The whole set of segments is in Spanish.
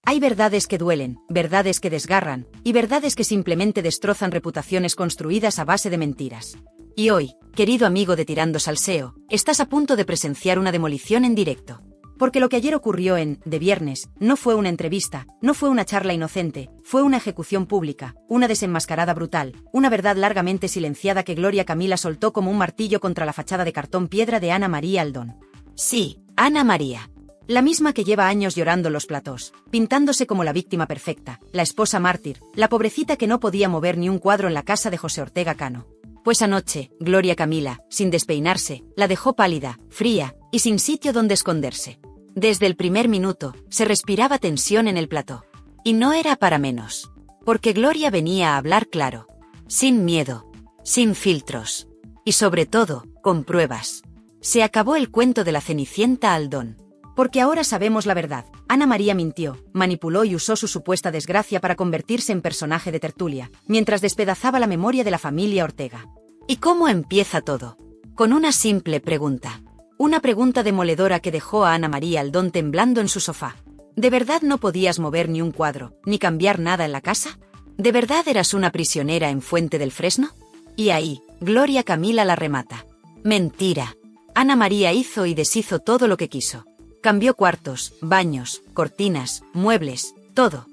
Hay verdades que duelen, verdades que desgarran, y verdades que simplemente destrozan reputaciones construidas a base de mentiras. Y hoy, querido amigo de Tirando Salseo, estás a punto de presenciar una demolición en directo. Porque lo que ayer ocurrió en De Viernes no fue una entrevista, no fue una charla inocente, fue una ejecución pública, una desenmascarada brutal, una verdad largamente silenciada que Gloria Camila soltó como un martillo contra la fachada de cartón piedra de Ana María Aldón. Sí, Ana María. La misma que lleva años llorando los platós, pintándose como la víctima perfecta, la esposa mártir, la pobrecita que no podía mover ni un cuadro en la casa de José Ortega Cano. Pues anoche, Gloria Camila, sin despeinarse, la dejó pálida, fría, y sin sitio donde esconderse. Desde el primer minuto, se respiraba tensión en el plató. Y no era para menos. Porque Gloria venía a hablar claro. Sin miedo. Sin filtros. Y sobre todo, con pruebas. Se acabó el cuento de la Cenicienta Aldón. Porque ahora sabemos la verdad. Ana María mintió, manipuló y usó su supuesta desgracia para convertirse en personaje de tertulia, mientras despedazaba la memoria de la familia Ortega. ¿Y cómo empieza todo? Con una simple pregunta. Una pregunta demoledora que dejó a Ana María Aldón temblando en su sofá. ¿De verdad no podías mover ni un cuadro, ni cambiar nada en la casa? ¿De verdad eras una prisionera en Fuente del Fresno? Y ahí, Gloria Camila la remata. Mentira. Ana María hizo y deshizo todo lo que quiso. Cambió cuartos, baños, cortinas, muebles, todo.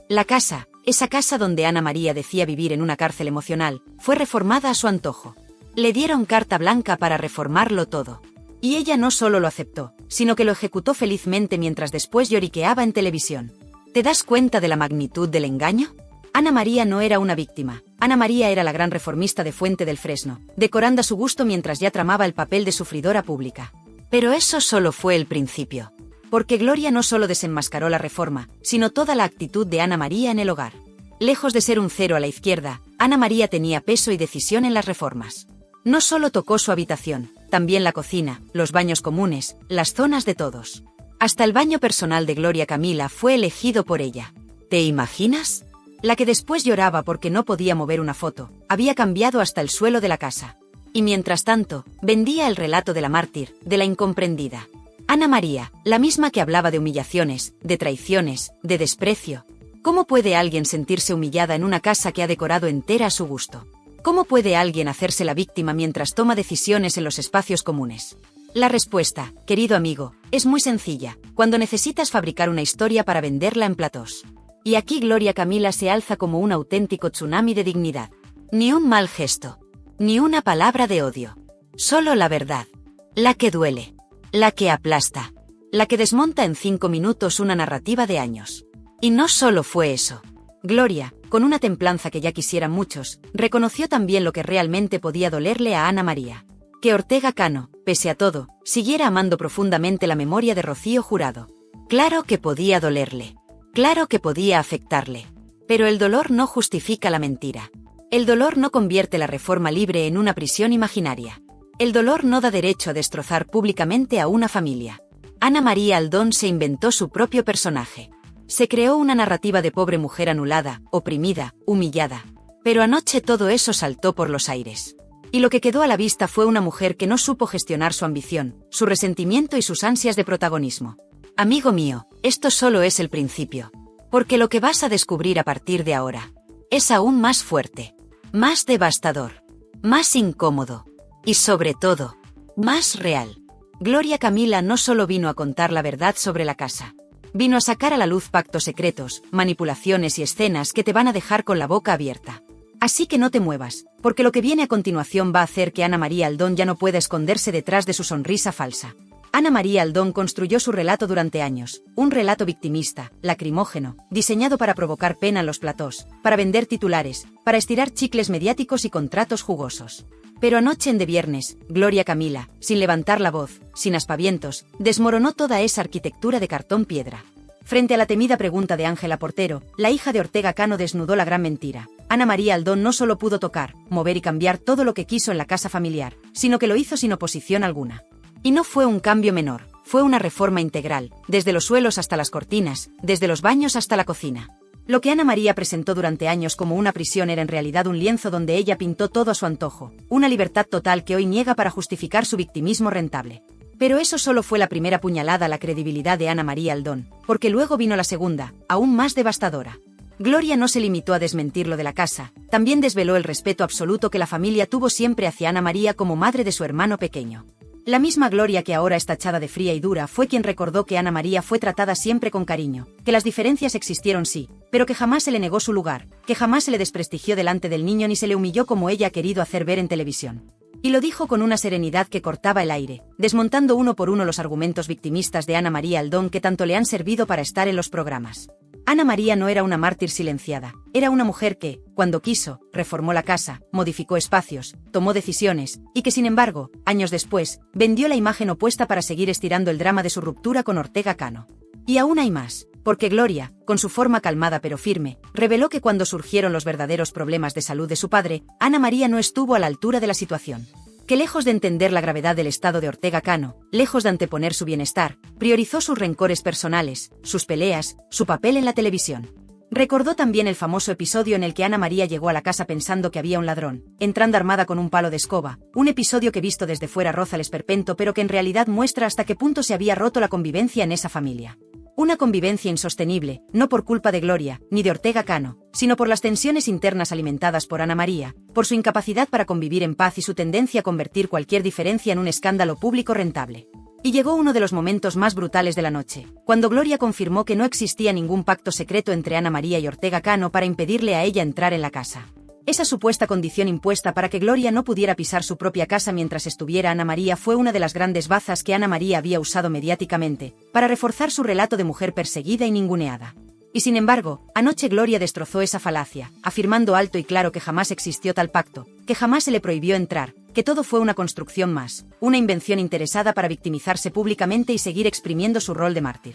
La casa, esa casa donde Ana María decía vivir en una cárcel emocional, fue reformada a su antojo. Le dieron carta blanca para reformarlo todo. Y ella no solo lo aceptó, sino que lo ejecutó felizmente mientras después lloriqueaba en televisión. ¿Te das cuenta de la magnitud del engaño? Ana María no era una víctima. Ana María era la gran reformista de Fuente del Fresno, decorando a su gusto mientras ya tramaba el papel de sufridora pública. Pero eso solo fue el principio. Porque Gloria no solo desenmascaró la reforma, sino toda la actitud de Ana María en el hogar. Lejos de ser un cero a la izquierda, Ana María tenía peso y decisión en las reformas. No solo tocó su habitación, también la cocina, los baños comunes, las zonas de todos. Hasta el baño personal de Gloria Camila fue elegido por ella. ¿Te imaginas? La que después lloraba porque no podía mover una foto, había cambiado hasta el suelo de la casa. Y mientras tanto, vendía el relato de la mártir, de la incomprendida. Ana María, la misma que hablaba de humillaciones, de traiciones, de desprecio. ¿Cómo puede alguien sentirse humillada en una casa que ha decorado entera a su gusto? ¿Cómo puede alguien hacerse la víctima mientras toma decisiones en los espacios comunes? La respuesta, querido amigo, es muy sencilla, cuando necesitas fabricar una historia para venderla en platós. Y aquí Gloria Camila se alza como un auténtico tsunami de dignidad. Ni un mal gesto. Ni una palabra de odio. Solo la verdad. La que duele. La que aplasta. La que desmonta en 5 minutos una narrativa de años. Y no solo fue eso. Gloria, con una templanza que ya quisieran muchos, reconoció también lo que realmente podía dolerle a Ana María. Que Ortega Cano, pese a todo, siguiera amando profundamente la memoria de Rocío Jurado. Claro que podía dolerle. Claro que podía afectarle. Pero el dolor no justifica la mentira. El dolor no convierte la reforma libre en una prisión imaginaria. El dolor no da derecho a destrozar públicamente a una familia. Ana María Aldón se inventó su propio personaje. Se creó una narrativa de pobre mujer anulada, oprimida, humillada. Pero anoche todo eso saltó por los aires. Y lo que quedó a la vista fue una mujer que no supo gestionar su ambición, su resentimiento y sus ansias de protagonismo. Amigo mío, esto solo es el principio. Porque lo que vas a descubrir a partir de ahora es aún más fuerte, más devastador, más incómodo y sobre todo, más real. Gloria Camila no solo vino a contar la verdad sobre la casa. Vino a sacar a la luz pactos secretos, manipulaciones y escenas que te van a dejar con la boca abierta. Así que no te muevas, porque lo que viene a continuación va a hacer que Ana María Aldón ya no pueda esconderse detrás de su sonrisa falsa. Ana María Aldón construyó su relato durante años, un relato victimista, lacrimógeno, diseñado para provocar pena en los platós, para vender titulares, para estirar chicles mediáticos y contratos jugosos. Pero anoche en De Viernes, Gloria Camila, sin levantar la voz, sin aspavientos, desmoronó toda esa arquitectura de cartón piedra. Frente a la temida pregunta de Ángela Portero, la hija de Ortega Cano desnudó la gran mentira. Ana María Aldón no solo pudo tocar, mover y cambiar todo lo que quiso en la casa familiar, sino que lo hizo sin oposición alguna. Y no fue un cambio menor, fue una reforma integral, desde los suelos hasta las cortinas, desde los baños hasta la cocina. Lo que Ana María presentó durante años como una prisión era en realidad un lienzo donde ella pintó todo a su antojo, una libertad total que hoy niega para justificar su victimismo rentable. Pero eso solo fue la primera puñalada a la credibilidad de Ana María Aldón, porque luego vino la segunda, aún más devastadora. Gloria no se limitó a desmentir lo de la casa, también desveló el respeto absoluto que la familia tuvo siempre hacia Ana María como madre de su hermano pequeño. La misma Gloria que ahora es tachada de fría y dura fue quien recordó que Ana María fue tratada siempre con cariño, que las diferencias existieron sí, pero que jamás se le negó su lugar, que jamás se le desprestigió delante del niño ni se le humilló como ella ha querido hacer ver en televisión. Y lo dijo con una serenidad que cortaba el aire, desmontando uno por uno los argumentos victimistas de Ana María Aldón que tanto le han servido para estar en los programas. Ana María no era una mártir silenciada, era una mujer que, cuando quiso, reformó la casa, modificó espacios, tomó decisiones, y que sin embargo, años después, vendió la imagen opuesta para seguir estirando el drama de su ruptura con Ortega Cano. Y aún hay más, porque Gloria, con su forma calmada pero firme, reveló que cuando surgieron los verdaderos problemas de salud de su padre, Ana María no estuvo a la altura de la situación. Que lejos de entender la gravedad del estado de Ortega Cano, lejos de anteponer su bienestar, priorizó sus rencores personales, sus peleas, su papel en la televisión. Recordó también el famoso episodio en el que Ana María llegó a la casa pensando que había un ladrón, entrando armada con un palo de escoba, un episodio que visto desde fuera roza el esperpento pero que en realidad muestra hasta qué punto se había roto la convivencia en esa familia. Una convivencia insostenible, no por culpa de Gloria, ni de Ortega Cano, sino por las tensiones internas alimentadas por Ana María, por su incapacidad para convivir en paz y su tendencia a convertir cualquier diferencia en un escándalo público rentable. Y llegó uno de los momentos más brutales de la noche, cuando Gloria confirmó que no existía ningún pacto secreto entre Ana María y Ortega Cano para impedirle a ella entrar en la casa. Esa supuesta condición impuesta para que Gloria no pudiera pisar su propia casa mientras estuviera Ana María fue una de las grandes bazas que Ana María había usado mediáticamente, para reforzar su relato de mujer perseguida y ninguneada. Y sin embargo, anoche Gloria destrozó esa falacia, afirmando alto y claro que jamás existió tal pacto, que jamás se le prohibió entrar, que todo fue una construcción más, una invención interesada para victimizarse públicamente y seguir exprimiendo su rol de mártir.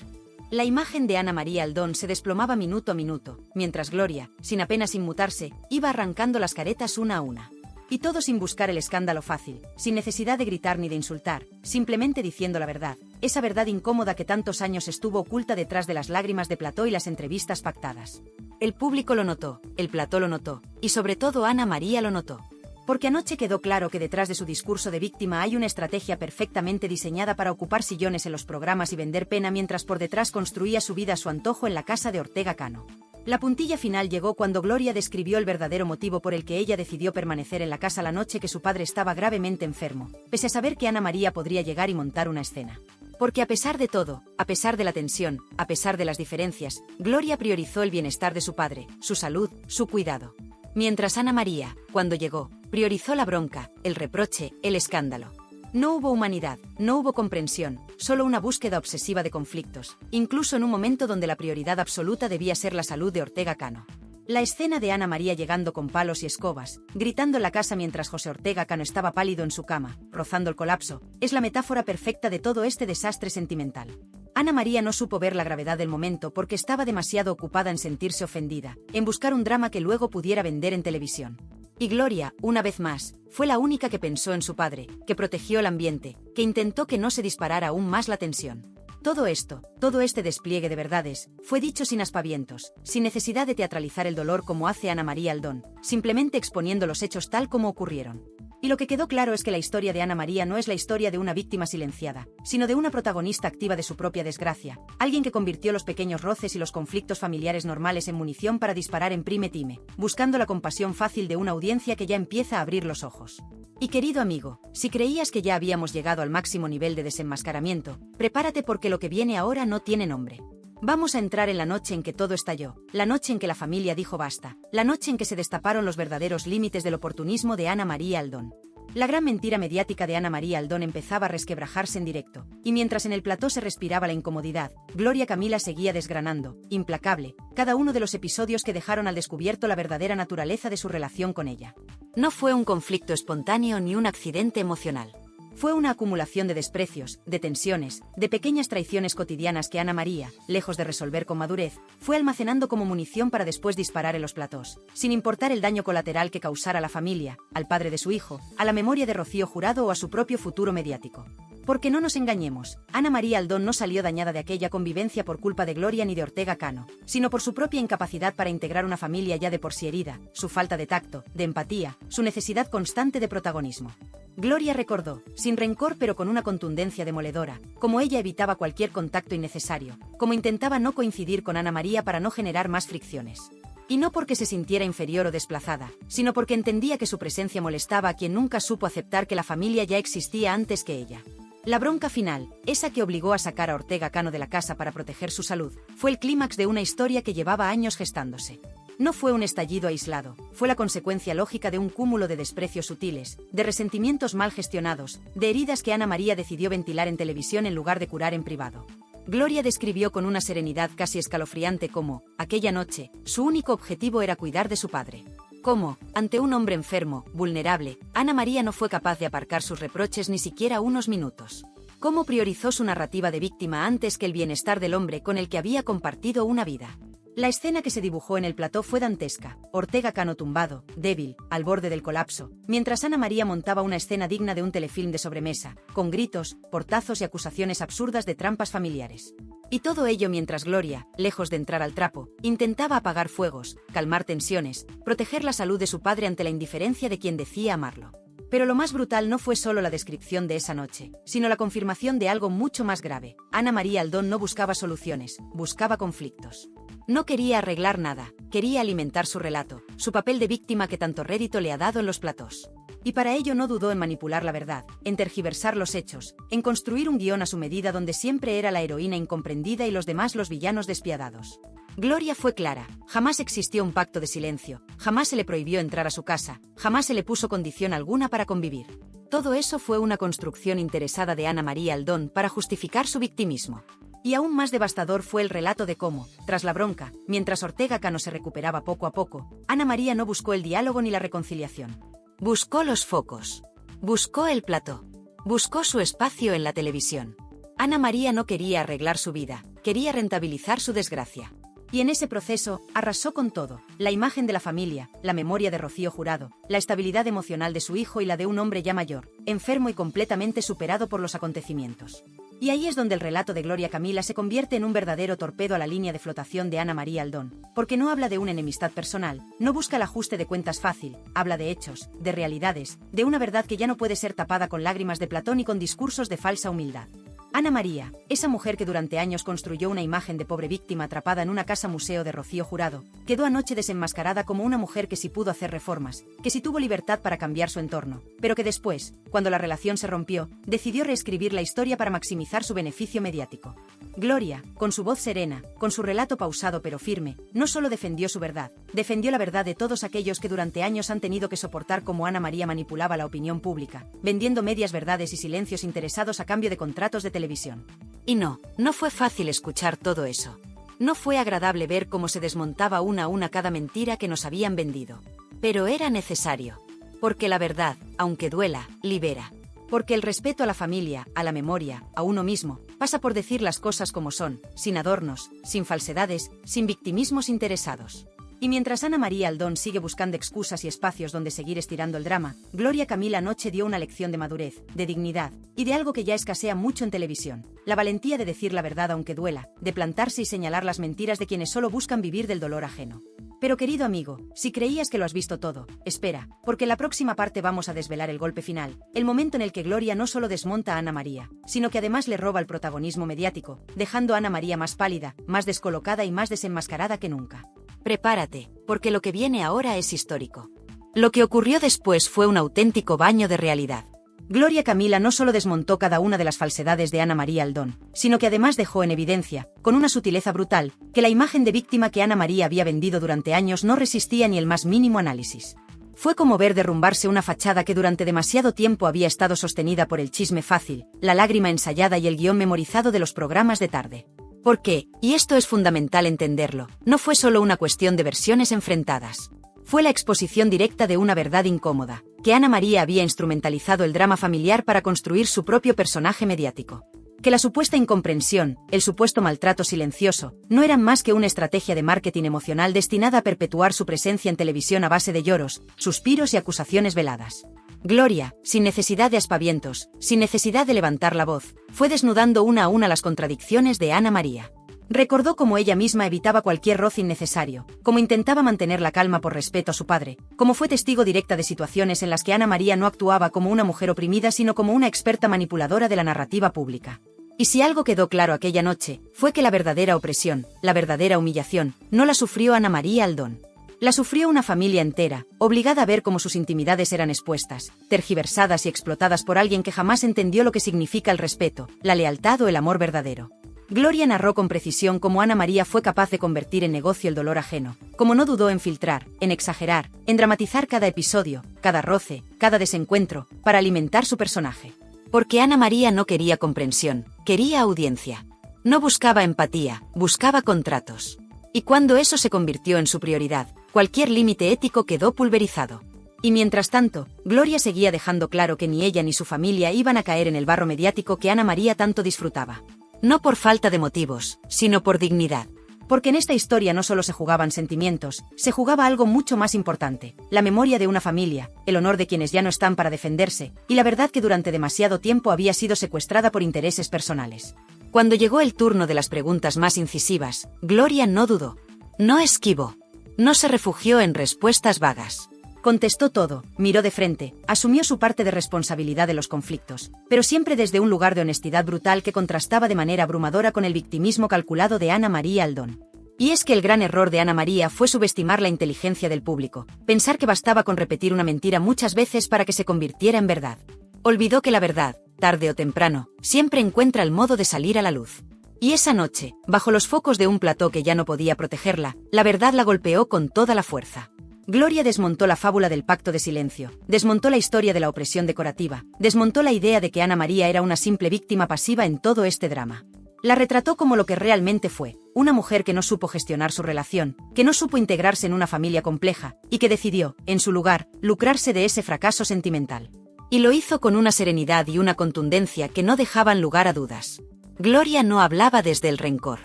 La imagen de Ana María Aldón se desplomaba minuto a minuto, mientras Gloria, sin apenas inmutarse, iba arrancando las caretas una a una. Y todo sin buscar el escándalo fácil, sin necesidad de gritar ni de insultar, simplemente diciendo la verdad, esa verdad incómoda que tantos años estuvo oculta detrás de las lágrimas de plató y las entrevistas pactadas. El público lo notó, el plató lo notó, y sobre todo Ana María lo notó. Porque anoche quedó claro que detrás de su discurso de víctima hay una estrategia perfectamente diseñada para ocupar sillones en los programas y vender pena mientras por detrás construía su vida a su antojo en la casa de Ortega Cano. La puntilla final llegó cuando Gloria describió el verdadero motivo por el que ella decidió permanecer en la casa la noche que su padre estaba gravemente enfermo, pese a saber que Ana María podría llegar y montar una escena. Porque a pesar de todo, a pesar de la tensión, a pesar de las diferencias, Gloria priorizó el bienestar de su padre, su salud, su cuidado. Mientras Ana María, cuando llegó, priorizó la bronca, el reproche, el escándalo. No hubo humanidad, no hubo comprensión, solo una búsqueda obsesiva de conflictos, incluso en un momento donde la prioridad absoluta debía ser la salud de Ortega Cano. La escena de Ana María llegando con palos y escobas, gritando en la casa mientras José Ortega Cano estaba pálido en su cama, rozando el colapso, es la metáfora perfecta de todo este desastre sentimental. Ana María no supo ver la gravedad del momento porque estaba demasiado ocupada en sentirse ofendida, en buscar un drama que luego pudiera vender en televisión. Y Gloria, una vez más, fue la única que pensó en su padre, que protegió el ambiente, que intentó que no se disparara aún más la tensión. Todo esto, todo este despliegue de verdades, fue dicho sin aspavientos, sin necesidad de teatralizar el dolor como hace Ana María Aldón, simplemente exponiendo los hechos tal como ocurrieron. Y lo que quedó claro es que la historia de Ana María no es la historia de una víctima silenciada, sino de una protagonista activa de su propia desgracia, alguien que convirtió los pequeños roces y los conflictos familiares normales en munición para disparar en prime time, buscando la compasión fácil de una audiencia que ya empieza a abrir los ojos. Y querido amigo, si creías que ya habíamos llegado al máximo nivel de desenmascaramiento, prepárate porque lo que viene ahora no tiene nombre. Vamos a entrar en la noche en que todo estalló, la noche en que la familia dijo basta, la noche en que se destaparon los verdaderos límites del oportunismo de Ana María Aldón. La gran mentira mediática de Ana María Aldón empezaba a resquebrajarse en directo, y mientras en el plató se respiraba la incomodidad, Gloria Camila seguía desgranando, implacable, cada uno de los episodios que dejaron al descubierto la verdadera naturaleza de su relación con ella. No fue un conflicto espontáneo ni un accidente emocional. Fue una acumulación de desprecios, de tensiones, de pequeñas traiciones cotidianas que Ana María, lejos de resolver con madurez, fue almacenando como munición para después disparar en los platós, sin importar el daño colateral que causara a la familia, al padre de su hijo, a la memoria de Rocío Jurado o a su propio futuro mediático. Porque no nos engañemos, Ana María Aldón no salió dañada de aquella convivencia por culpa de Gloria ni de Ortega Cano, sino por su propia incapacidad para integrar una familia ya de por sí herida, su falta de tacto, de empatía, su necesidad constante de protagonismo. Gloria recordó, sin rencor pero con una contundencia demoledora, cómo ella evitaba cualquier contacto innecesario, cómo intentaba no coincidir con Ana María para no generar más fricciones. Y no porque se sintiera inferior o desplazada, sino porque entendía que su presencia molestaba a quien nunca supo aceptar que la familia ya existía antes que ella. La bronca final, esa que obligó a sacar a Ortega Cano de la casa para proteger su salud, fue el clímax de una historia que llevaba años gestándose. No fue un estallido aislado, fue la consecuencia lógica de un cúmulo de desprecios sutiles, de resentimientos mal gestionados, de heridas que Ana María decidió ventilar en televisión en lugar de curar en privado. Gloria describió con una serenidad casi escalofriante cómo, aquella noche, su único objetivo era cuidar de su padre. Cómo, ante un hombre enfermo, vulnerable, Ana María no fue capaz de aparcar sus reproches ni siquiera unos minutos. Cómo priorizó su narrativa de víctima antes que el bienestar del hombre con el que había compartido una vida. La escena que se dibujó en el plató fue dantesca, Ortega Cano tumbado, débil, al borde del colapso, mientras Ana María montaba una escena digna de un telefilm de sobremesa, con gritos, portazos y acusaciones absurdas de trampas familiares. Y todo ello mientras Gloria, lejos de entrar al trapo, intentaba apagar fuegos, calmar tensiones, proteger la salud de su padre ante la indiferencia de quien decía amarlo. Pero lo más brutal no fue solo la descripción de esa noche, sino la confirmación de algo mucho más grave. Ana María Aldón no buscaba soluciones, buscaba conflictos. No quería arreglar nada, quería alimentar su relato, su papel de víctima que tanto rédito le ha dado en los platós. Y para ello no dudó en manipular la verdad, en tergiversar los hechos, en construir un guión a su medida donde siempre era la heroína incomprendida y los demás los villanos despiadados. Gloria fue clara, jamás existió un pacto de silencio, jamás se le prohibió entrar a su casa, jamás se le puso condición alguna para convivir. Todo eso fue una construcción interesada de Ana María Aldón para justificar su victimismo. Y aún más devastador fue el relato de cómo, tras la bronca, mientras Ortega Cano se recuperaba poco a poco, Ana María no buscó el diálogo ni la reconciliación. Buscó los focos. Buscó el plató. Buscó su espacio en la televisión. Ana María no quería arreglar su vida, quería rentabilizar su desgracia. Y en ese proceso, arrasó con todo, la imagen de la familia, la memoria de Rocío Jurado, la estabilidad emocional de su hijo y la de un hombre ya mayor, enfermo y completamente superado por los acontecimientos. Y ahí es donde el relato de Gloria Camila se convierte en un verdadero torpedo a la línea de flotación de Ana María Aldón, porque no habla de una enemistad personal, no busca el ajuste de cuentas fácil, habla de hechos, de realidades, de una verdad que ya no puede ser tapada con lágrimas de Platón y con discursos de falsa humildad. Ana María, esa mujer que durante años construyó una imagen de pobre víctima atrapada en una casa museo de Rocío Jurado, quedó anoche desenmascarada como una mujer que sí pudo hacer reformas, que sí tuvo libertad para cambiar su entorno, pero que después, cuando la relación se rompió, decidió reescribir la historia para maximizar su beneficio mediático. Gloria, con su voz serena, con su relato pausado pero firme, no solo defendió su verdad, defendió la verdad de todos aquellos que durante años han tenido que soportar cómo Ana María manipulaba la opinión pública, vendiendo medias verdades y silencios interesados a cambio de contratos de televisión. Y no fue fácil escuchar todo eso. No fue agradable ver cómo se desmontaba una a una cada mentira que nos habían vendido. Pero era necesario. Porque la verdad, aunque duela, libera. Porque el respeto a la familia, a la memoria, a uno mismo, pasa por decir las cosas como son, sin adornos, sin falsedades, sin victimismos interesados. Y mientras Ana María Aldón sigue buscando excusas y espacios donde seguir estirando el drama, Gloria Camila anoche dio una lección de madurez, de dignidad, y de algo que ya escasea mucho en televisión: la valentía de decir la verdad aunque duela, de plantarse y señalar las mentiras de quienes solo buscan vivir del dolor ajeno. Pero querido amigo, si creías que lo has visto todo, espera, porque en la próxima parte vamos a desvelar el golpe final, el momento en el que Gloria no solo desmonta a Ana María, sino que además le roba el protagonismo mediático, dejando a Ana María más pálida, más descolocada y más desenmascarada que nunca. Prepárate, porque lo que viene ahora es histórico. Lo que ocurrió después fue un auténtico baño de realidad. Gloria Camila no solo desmontó cada una de las falsedades de Ana María Aldón, sino que además dejó en evidencia, con una sutileza brutal, que la imagen de víctima que Ana María había vendido durante años no resistía ni el más mínimo análisis. Fue como ver derrumbarse una fachada que durante demasiado tiempo había estado sostenida por el chisme fácil, la lágrima ensayada y el guión memorizado de los programas de tarde. Porque, y esto es fundamental entenderlo, no fue solo una cuestión de versiones enfrentadas. Fue la exposición directa de una verdad incómoda, que Ana María había instrumentalizado el drama familiar para construir su propio personaje mediático. Que la supuesta incomprensión, el supuesto maltrato silencioso, no eran más que una estrategia de marketing emocional destinada a perpetuar su presencia en televisión a base de lloros, suspiros y acusaciones veladas. Gloria, sin necesidad de aspavientos, sin necesidad de levantar la voz, fue desnudando una a una las contradicciones de Ana María. Recordó cómo ella misma evitaba cualquier roce innecesario, cómo intentaba mantener la calma por respeto a su padre, cómo fue testigo directa de situaciones en las que Ana María no actuaba como una mujer oprimida sino como una experta manipuladora de la narrativa pública. Y si algo quedó claro aquella noche, fue que la verdadera opresión, la verdadera humillación, no la sufrió Ana María Aldón. La sufrió una familia entera, obligada a ver cómo sus intimidades eran expuestas, tergiversadas y explotadas por alguien que jamás entendió lo que significa el respeto, la lealtad o el amor verdadero. Gloria narró con precisión cómo Ana María fue capaz de convertir en negocio el dolor ajeno, cómo no dudó en filtrar, en exagerar, en dramatizar cada episodio, cada roce, cada desencuentro, para alimentar su personaje. Porque Ana María no quería comprensión, quería audiencia. No buscaba empatía, buscaba contratos. Y cuando eso se convirtió en su prioridad, cualquier límite ético quedó pulverizado. Y mientras tanto, Gloria seguía dejando claro que ni ella ni su familia iban a caer en el barro mediático que Ana María tanto disfrutaba. No por falta de motivos, sino por dignidad. Porque en esta historia no solo se jugaban sentimientos, se jugaba algo mucho más importante, la memoria de una familia, el honor de quienes ya no están para defenderse, y la verdad que durante demasiado tiempo había sido secuestrada por intereses personales. Cuando llegó el turno de las preguntas más incisivas, Gloria no dudó. No esquivó. No se refugió en respuestas vagas. Contestó todo, miró de frente, asumió su parte de responsabilidad de los conflictos, pero siempre desde un lugar de honestidad brutal que contrastaba de manera abrumadora con el victimismo calculado de Ana María Aldón. Y es que el gran error de Ana María fue subestimar la inteligencia del público, pensar que bastaba con repetir una mentira muchas veces para que se convirtiera en verdad. Olvidó que la verdad, tarde o temprano, siempre encuentra el modo de salir a la luz. Y esa noche, bajo los focos de un plató que ya no podía protegerla, la verdad la golpeó con toda la fuerza. Gloria desmontó la fábula del pacto de silencio, desmontó la historia de la opresión decorativa, desmontó la idea de que Ana María era una simple víctima pasiva en todo este drama. La retrató como lo que realmente fue, una mujer que no supo gestionar su relación, que no supo integrarse en una familia compleja, y que decidió, en su lugar, lucrarse de ese fracaso sentimental. Y lo hizo con una serenidad y una contundencia que no dejaban lugar a dudas. Gloria no hablaba desde el rencor.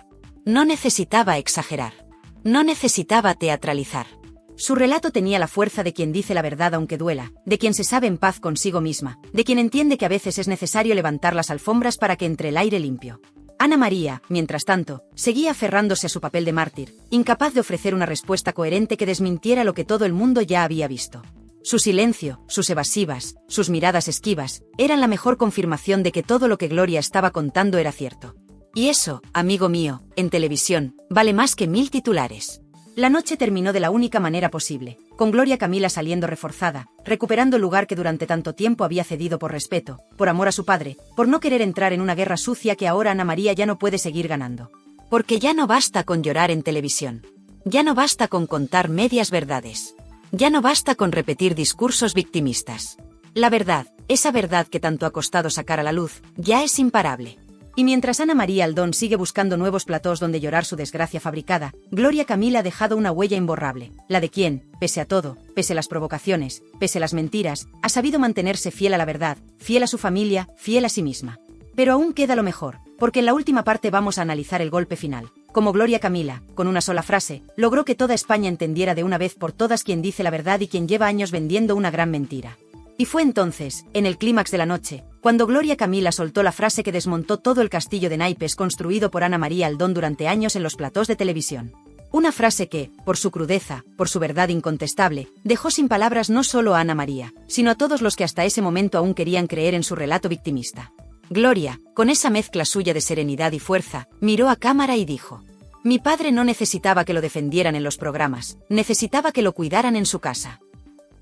No necesitaba exagerar. No necesitaba teatralizar. Su relato tenía la fuerza de quien dice la verdad aunque duela, de quien se sabe en paz consigo misma, de quien entiende que a veces es necesario levantar las alfombras para que entre el aire limpio. Ana María, mientras tanto, seguía aferrándose a su papel de mártir, incapaz de ofrecer una respuesta coherente que desmintiera lo que todo el mundo ya había visto. Su silencio, sus evasivas, sus miradas esquivas, eran la mejor confirmación de que todo lo que Gloria estaba contando era cierto. Y eso, amigo mío, en televisión, vale más que 1000 titulares. La noche terminó de la única manera posible, con Gloria Camila saliendo reforzada, recuperando el lugar que durante tanto tiempo había cedido por respeto, por amor a su padre, por no querer entrar en una guerra sucia que ahora Ana María ya no puede seguir ganando. Porque ya no basta con llorar en televisión. Ya no basta con contar medias verdades. Ya no basta con repetir discursos victimistas. La verdad, esa verdad que tanto ha costado sacar a la luz, ya es imparable. Y mientras Ana María Aldón sigue buscando nuevos platós donde llorar su desgracia fabricada, Gloria Camila ha dejado una huella imborrable, la de quien, pese a todo, pese a las provocaciones, pese a las mentiras, ha sabido mantenerse fiel a la verdad, fiel a su familia, fiel a sí misma. Pero aún queda lo mejor, porque en la última parte vamos a analizar el golpe final. Como Gloria Camila, con una sola frase, logró que toda España entendiera de una vez por todas quién dice la verdad y quien lleva años vendiendo una gran mentira. Y fue entonces, en el clímax de la noche, cuando Gloria Camila soltó la frase que desmontó todo el castillo de naipes construido por Ana María Aldón durante años en los platós de televisión. Una frase que, por su crudeza, por su verdad incontestable, dejó sin palabras no solo a Ana María, sino a todos los que hasta ese momento aún querían creer en su relato victimista. Gloria, con esa mezcla suya de serenidad y fuerza, miró a cámara y dijo: «Mi padre no necesitaba que lo defendieran en los programas, necesitaba que lo cuidaran en su casa».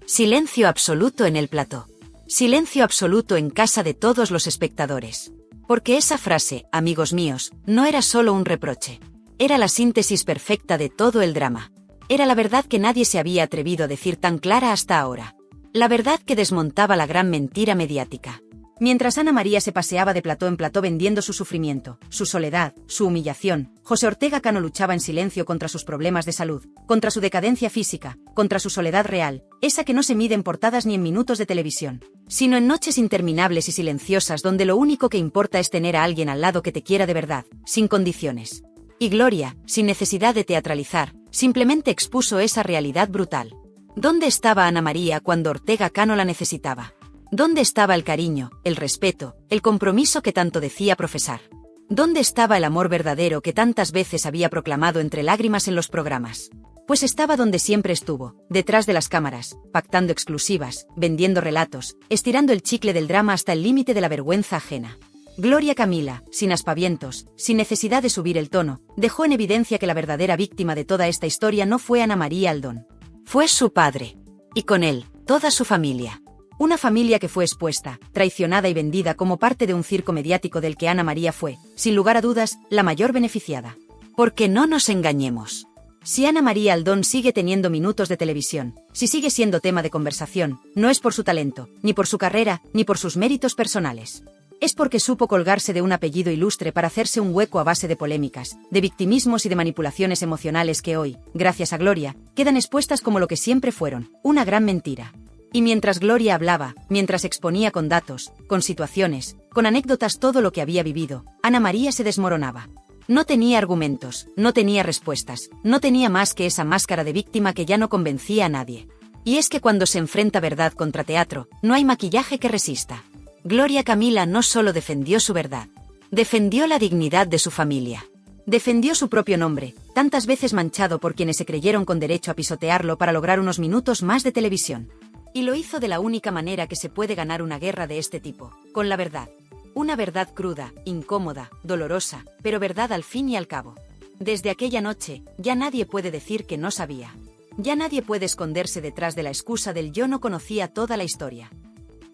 Silencio absoluto en el plató. Silencio absoluto en casa de todos los espectadores. Porque esa frase, amigos míos, no era solo un reproche. Era la síntesis perfecta de todo el drama. Era la verdad que nadie se había atrevido a decir tan clara hasta ahora. La verdad que desmontaba la gran mentira mediática. Mientras Ana María se paseaba de plató en plató vendiendo su sufrimiento, su soledad, su humillación, José Ortega Cano luchaba en silencio contra sus problemas de salud, contra su decadencia física, contra su soledad real, esa que no se mide en portadas ni en minutos de televisión, sino en noches interminables y silenciosas donde lo único que importa es tener a alguien al lado que te quiera de verdad, sin condiciones. Y Gloria, sin necesidad de teatralizar, simplemente expuso esa realidad brutal. ¿Dónde estaba Ana María cuando Ortega Cano la necesitaba? ¿Dónde estaba el cariño, el respeto, el compromiso que tanto decía profesar? ¿Dónde estaba el amor verdadero que tantas veces había proclamado entre lágrimas en los programas? Pues estaba donde siempre estuvo, detrás de las cámaras, pactando exclusivas, vendiendo relatos, estirando el chicle del drama hasta el límite de la vergüenza ajena. Gloria Camila, sin aspavientos, sin necesidad de subir el tono, dejó en evidencia que la verdadera víctima de toda esta historia no fue Ana María Aldón. Fue su padre. Y con él, toda su familia. Una familia que fue expuesta, traicionada y vendida como parte de un circo mediático del que Ana María fue, sin lugar a dudas, la mayor beneficiada. Porque no nos engañemos. Si Ana María Aldón sigue teniendo minutos de televisión, si sigue siendo tema de conversación, no es por su talento, ni por su carrera, ni por sus méritos personales. Es porque supo colgarse de un apellido ilustre para hacerse un hueco a base de polémicas, de victimismos y de manipulaciones emocionales que hoy, gracias a Gloria, quedan expuestas como lo que siempre fueron, una gran mentira. Y mientras Gloria hablaba, mientras exponía con datos, con situaciones, con anécdotas todo lo que había vivido, Ana María se desmoronaba. No tenía argumentos, no tenía respuestas, no tenía más que esa máscara de víctima que ya no convencía a nadie. Y es que cuando se enfrenta verdad contra teatro, no hay maquillaje que resista. Gloria Camila no solo defendió su verdad, defendió la dignidad de su familia. Defendió su propio nombre, tantas veces manchado por quienes se creyeron con derecho a pisotearlo para lograr unos minutos más de televisión. Y lo hizo de la única manera que se puede ganar una guerra de este tipo, con la verdad. Una verdad cruda, incómoda, dolorosa, pero verdad al fin y al cabo. Desde aquella noche, ya nadie puede decir que no sabía. Ya nadie puede esconderse detrás de la excusa del yo no conocía toda la historia.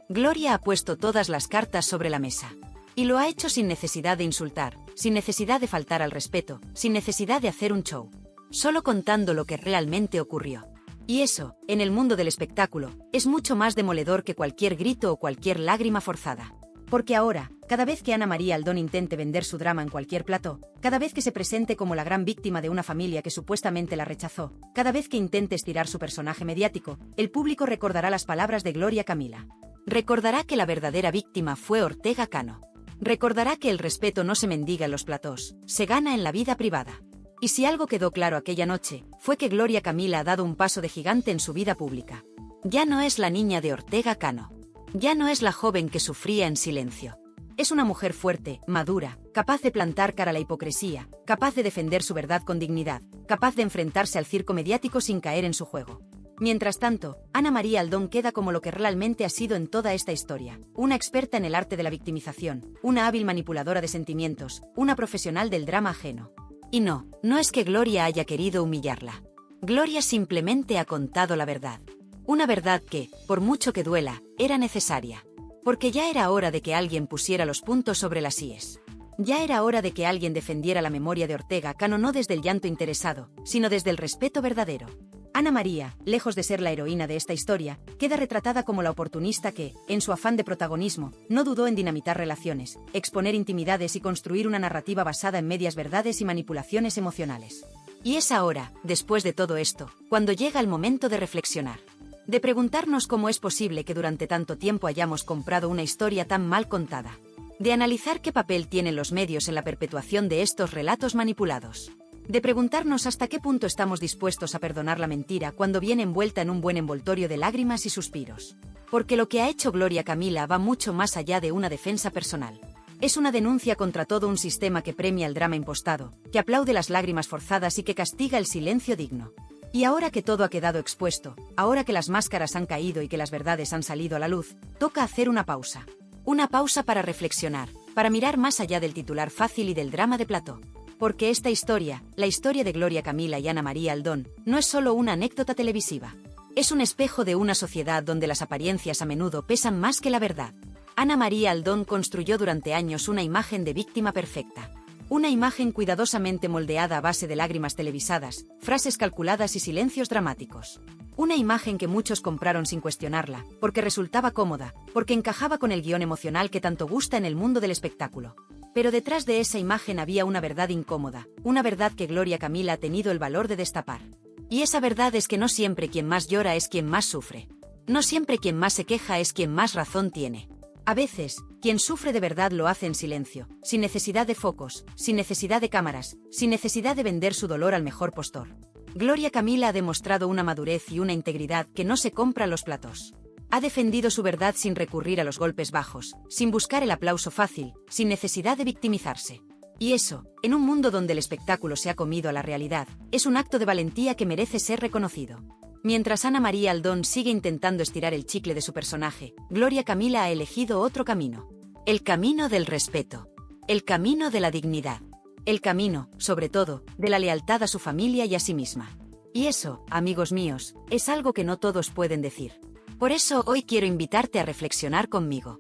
Gloria ha puesto todas las cartas sobre la mesa. Y lo ha hecho sin necesidad de insultar, sin necesidad de faltar al respeto, sin necesidad de hacer un show. Solo contando lo que realmente ocurrió. Y eso, en el mundo del espectáculo, es mucho más demoledor que cualquier grito o cualquier lágrima forzada. Porque ahora, cada vez que Ana María Aldón intente vender su drama en cualquier plató, cada vez que se presente como la gran víctima de una familia que supuestamente la rechazó, cada vez que intente estirar su personaje mediático, el público recordará las palabras de Gloria Camila. Recordará que la verdadera víctima fue Ortega Cano. Recordará que el respeto no se mendiga en los platós, se gana en la vida privada. Y si algo quedó claro aquella noche, fue que Gloria Camila ha dado un paso de gigante en su vida pública. Ya no es la niña de Ortega Cano. Ya no es la joven que sufría en silencio. Es una mujer fuerte, madura, capaz de plantar cara a la hipocresía, capaz de defender su verdad con dignidad, capaz de enfrentarse al circo mediático sin caer en su juego. Mientras tanto, Ana María Aldón queda como lo que realmente ha sido en toda esta historia, una experta en el arte de la victimización, una hábil manipuladora de sentimientos, una profesional del drama ajeno. Y no es que Gloria haya querido humillarla. Gloria simplemente ha contado la verdad. Una verdad que, por mucho que duela, era necesaria. Porque ya era hora de que alguien pusiera los puntos sobre las íes. Ya era hora de que alguien defendiera la memoria de Ortega Cano no desde el llanto interesado, sino desde el respeto verdadero. Ana María, lejos de ser la heroína de esta historia, queda retratada como la oportunista que, en su afán de protagonismo, no dudó en dinamitar relaciones, exponer intimidades y construir una narrativa basada en medias verdades y manipulaciones emocionales. Y es ahora, después de todo esto, cuando llega el momento de reflexionar. De preguntarnos cómo es posible que durante tanto tiempo hayamos comprado una historia tan mal contada. De analizar qué papel tienen los medios en la perpetuación de estos relatos manipulados. De preguntarnos hasta qué punto estamos dispuestos a perdonar la mentira cuando viene envuelta en un buen envoltorio de lágrimas y suspiros. Porque lo que ha hecho Gloria Camila va mucho más allá de una defensa personal. Es una denuncia contra todo un sistema que premia el drama impostado, que aplaude las lágrimas forzadas y que castiga el silencio digno. Y ahora que todo ha quedado expuesto, ahora que las máscaras han caído y que las verdades han salido a la luz, toca hacer una pausa. Una pausa para reflexionar, para mirar más allá del titular fácil y del drama de plató. Porque esta historia, la historia de Gloria Camila y Ana María Aldón, no es solo una anécdota televisiva. Es un espejo de una sociedad donde las apariencias a menudo pesan más que la verdad. Ana María Aldón construyó durante años una imagen de víctima perfecta. Una imagen cuidadosamente moldeada a base de lágrimas televisadas, frases calculadas y silencios dramáticos. Una imagen que muchos compraron sin cuestionarla, porque resultaba cómoda, porque encajaba con el guión emocional que tanto gusta en el mundo del espectáculo. Pero detrás de esa imagen había una verdad incómoda, una verdad que Gloria Camila ha tenido el valor de destapar. Y esa verdad es que no siempre quien más llora es quien más sufre. No siempre quien más se queja es quien más razón tiene. A veces, quien sufre de verdad lo hace en silencio, sin necesidad de focos, sin necesidad de cámaras, sin necesidad de vender su dolor al mejor postor. Gloria Camila ha demostrado una madurez y una integridad que no se compra a los platós. Ha defendido su verdad sin recurrir a los golpes bajos, sin buscar el aplauso fácil, sin necesidad de victimizarse. Y eso, en un mundo donde el espectáculo se ha comido a la realidad, es un acto de valentía que merece ser reconocido. Mientras Ana María Aldón sigue intentando estirar el chicle de su personaje, Gloria Camila ha elegido otro camino. El camino del respeto. El camino de la dignidad. El camino, sobre todo, de la lealtad a su familia y a sí misma. Y eso, amigos míos, es algo que no todos pueden decir. Por eso hoy quiero invitarte a reflexionar conmigo.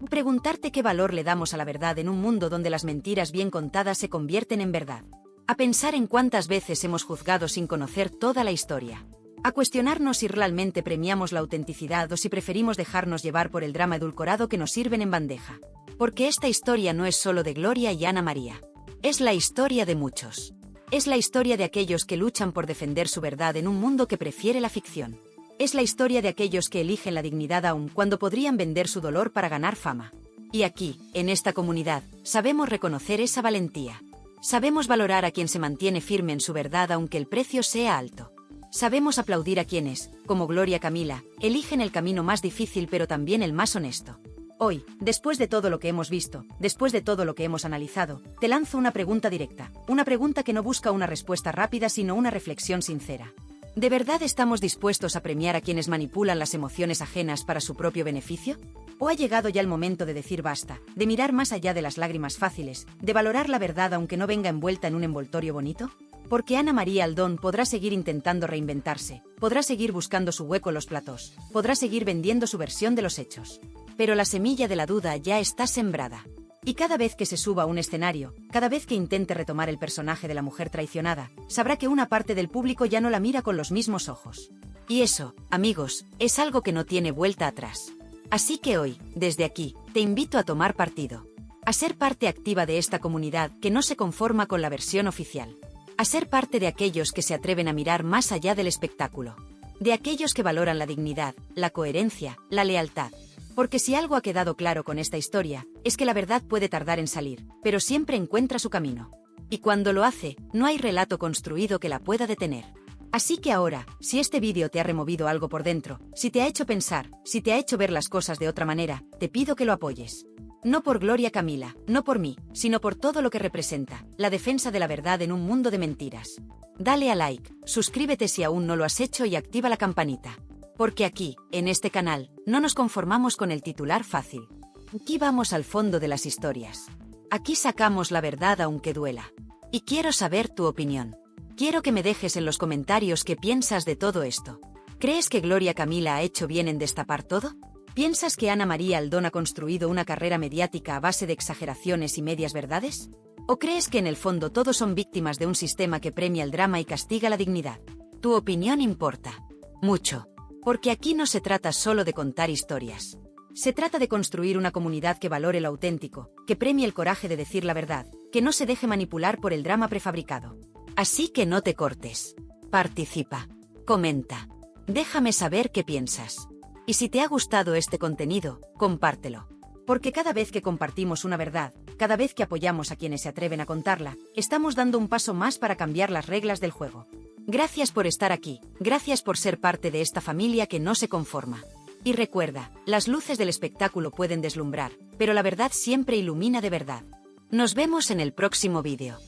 Preguntarte qué valor le damos a la verdad en un mundo donde las mentiras bien contadas se convierten en verdad. A pensar en cuántas veces hemos juzgado sin conocer toda la historia. A cuestionarnos si realmente premiamos la autenticidad o si preferimos dejarnos llevar por el drama edulcorado que nos sirven en bandeja. Porque esta historia no es solo de Gloria y Ana María. Es la historia de muchos. Es la historia de aquellos que luchan por defender su verdad en un mundo que prefiere la ficción. Es la historia de aquellos que eligen la dignidad aun cuando podrían vender su dolor para ganar fama. Y aquí, en esta comunidad, sabemos reconocer esa valentía. Sabemos valorar a quien se mantiene firme en su verdad aunque el precio sea alto. Sabemos aplaudir a quienes, como Gloria Camila, eligen el camino más difícil pero también el más honesto. Hoy, después de todo lo que hemos visto, después de todo lo que hemos analizado, te lanzo una pregunta directa, una pregunta que no busca una respuesta rápida sino una reflexión sincera. ¿De verdad estamos dispuestos a premiar a quienes manipulan las emociones ajenas para su propio beneficio? ¿O ha llegado ya el momento de decir basta, de mirar más allá de las lágrimas fáciles, de valorar la verdad aunque no venga envuelta en un envoltorio bonito? Porque Ana María Aldón podrá seguir intentando reinventarse, podrá seguir buscando su hueco en los platós, podrá seguir vendiendo su versión de los hechos. Pero la semilla de la duda ya está sembrada. Y cada vez que se suba a un escenario, cada vez que intente retomar el personaje de la mujer traicionada, sabrá que una parte del público ya no la mira con los mismos ojos. Y eso, amigos, es algo que no tiene vuelta atrás. Así que hoy, desde aquí, te invito a tomar partido. A ser parte activa de esta comunidad que no se conforma con la versión oficial. A ser parte de aquellos que se atreven a mirar más allá del espectáculo. De aquellos que valoran la dignidad, la coherencia, la lealtad. Porque si algo ha quedado claro con esta historia, es que la verdad puede tardar en salir, pero siempre encuentra su camino. Y cuando lo hace, no hay relato construido que la pueda detener. Así que ahora, si este vídeo te ha removido algo por dentro, si te ha hecho pensar, si te ha hecho ver las cosas de otra manera, te pido que lo apoyes. No por Gloria Camila, no por mí, sino por todo lo que representa, la defensa de la verdad en un mundo de mentiras. Dale a like, suscríbete si aún no lo has hecho y activa la campanita. Porque aquí, en este canal, no nos conformamos con el titular fácil. Aquí vamos al fondo de las historias. Aquí sacamos la verdad aunque duela. Y quiero saber tu opinión. Quiero que me dejes en los comentarios qué piensas de todo esto. ¿Crees que Gloria Camila ha hecho bien en destapar todo? ¿Piensas que Ana María Aldón ha construido una carrera mediática a base de exageraciones y medias verdades? ¿O crees que en el fondo todos son víctimas de un sistema que premia el drama y castiga la dignidad? Tu opinión importa. Mucho. Porque aquí no se trata solo de contar historias. Se trata de construir una comunidad que valore lo auténtico, que premie el coraje de decir la verdad, que no se deje manipular por el drama prefabricado. Así que no te cortes. Participa. Comenta. Déjame saber qué piensas. Y si te ha gustado este contenido, compártelo. Porque cada vez que compartimos una verdad, cada vez que apoyamos a quienes se atreven a contarla, estamos dando un paso más para cambiar las reglas del juego. Gracias por estar aquí, gracias por ser parte de esta familia que no se conforma. Y recuerda, las luces del espectáculo pueden deslumbrar, pero la verdad siempre ilumina de verdad. Nos vemos en el próximo vídeo.